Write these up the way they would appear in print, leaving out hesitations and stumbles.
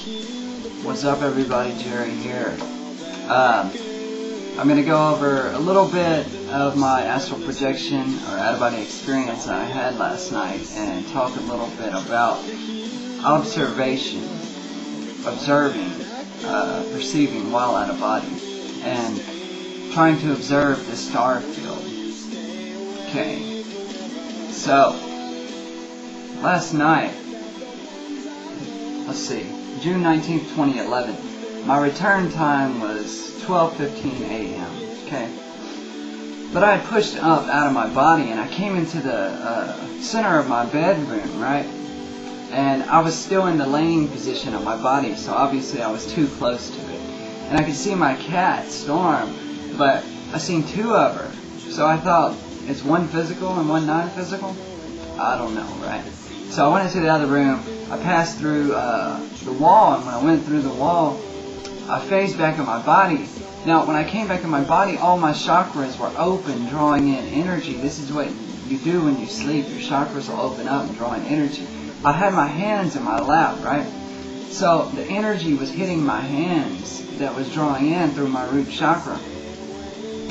What's up, everybody? Jerry here. I'm going to go over a little bit of my astral projection or out-of-body experience that I had last night and talk a little bit about observation, observing, perceiving while out of body, and trying to observe the star field. Okay, so last night, let's see, June 19th, 2011, my return time was 12:15 a.m., okay? But I had pushed up out of my body and I came into the center of my bedroom, right? And I was still in the laying position of my body, so obviously I was too close to it. And I could see my cat, Storm, but I seen two of her. So I thought, it's one physical and one non-physical? I don't know, right? So I went into the other room, I passed through the wall, and when I went through the wall, I phased back in my body. Now, when I came back in my body, all my chakras were open, drawing in energy. This is what you do when you sleep. Your chakras will open up and draw in energy. I had my hands in my lap, right? So the energy was hitting my hands that was drawing in through my root chakra.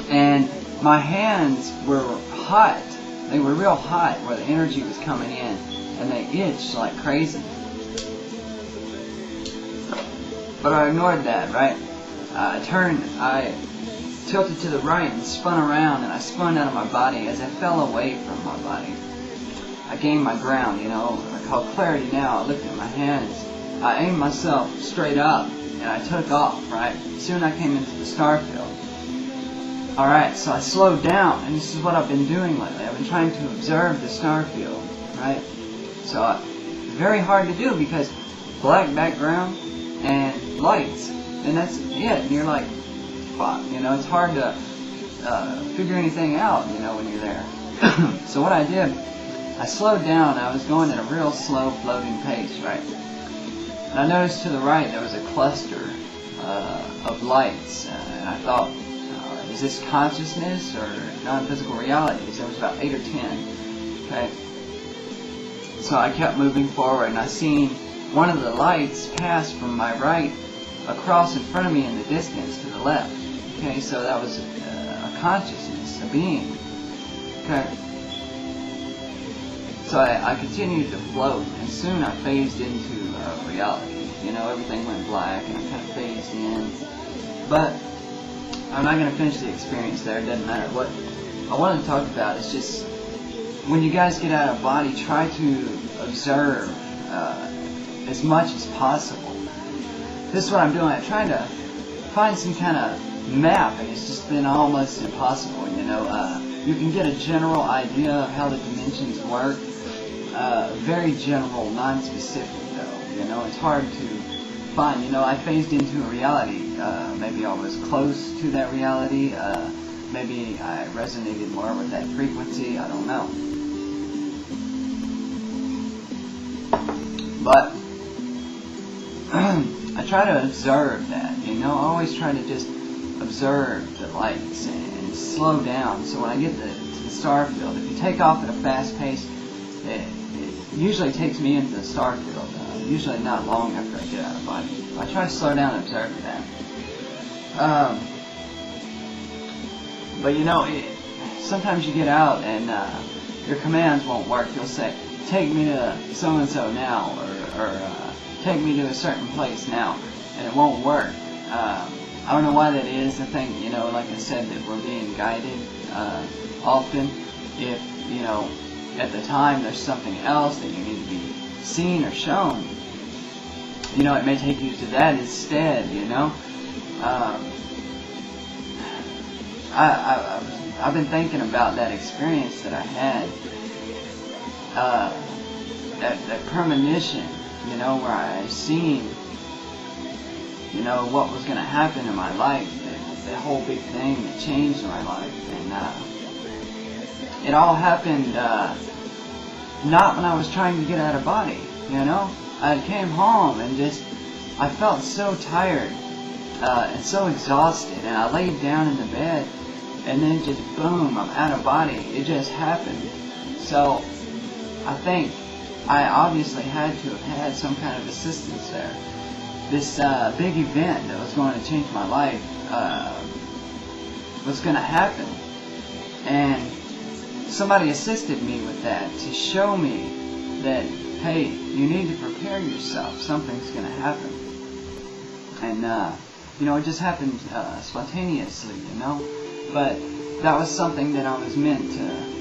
And my hands were hot. They were real hot where the energy was coming in. And they itched like crazy. But I ignored that, right? I tilted to the right and spun around, and I spun out of my body. As I fell away from my body, I gained my ground, I call clarity now. I lifted my hands. I aimed myself straight up, and I took off, right? Soon I came into the star field. Alright, so I slowed down, and this is what I've been doing lately. I've been trying to observe the star field, right? So, very hard to do because black background and lights, and that's it. And you're like, fuck, it's hard to figure anything out, when you're there. So what I did, I slowed down. I was going at a real slow floating pace, right? And I noticed to the right there was a cluster of lights, and I thought, is this consciousness or non-physical realities? There was about 8 or 10, okay? So I kept moving forward, and I seen one of the lights pass from my right across in front of me in the distance to the left. Okay, so that was a consciousness, a being. Okay. So I continued to float, and soon I phased into reality. Everything went black, and I kind of phased in. But I'm not going to finish the experience there. It doesn't matter. What I want to talk about is just when you guys get out of body, try to observe as much as possible. This is what I'm doing. I'm trying to find some kind of map, and it's just been almost impossible. You can get a general idea of how the dimensions work. Very general, non-specific though. It's hard to find. I phased into a reality. Maybe I was close to that reality. Maybe I resonated more with that frequency. I don't know. But I try to observe that, I always try to just observe the lights and slow down. So when I get to the star field, if you take off at a fast pace, it usually takes me into the star field, usually not long after I get out of body. I try to slow down and observe that. But sometimes you get out and your commands won't work. You'll say, take me to so-and-so now, or take me to a certain place now, and it won't work. I don't know why that is. I think, like I said, that we're being guided often. If, at the time there's something else that you need to be seen or shown, it may take you to that instead, I've been thinking about that experience that I had, that premonition, where I seen, what was going to happen in my life, that whole big thing that changed my life, and it all happened not when I was trying to get out of body, I came home and I felt so tired and so exhausted, and I laid down in the bed, and then just boom, I'm out of body. It just happened. So I think I obviously had to have had some kind of assistance there. this big event that was going to change my life was going to happen. And somebody assisted me with that to show me that, hey, you need to prepare yourself. Something's going to happen. And, it just happened spontaneously, But that was something that I was meant to,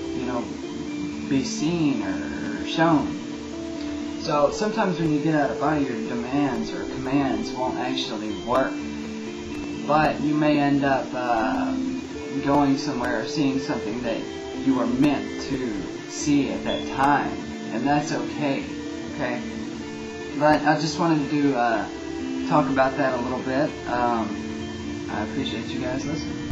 be seen or shown. So sometimes when you get out of body, your demands or commands won't actually work. But you may end up going somewhere or seeing something that you were meant to see at that time. And that's okay. Okay? But I just wanted to talk about that a little bit. I appreciate you guys listening.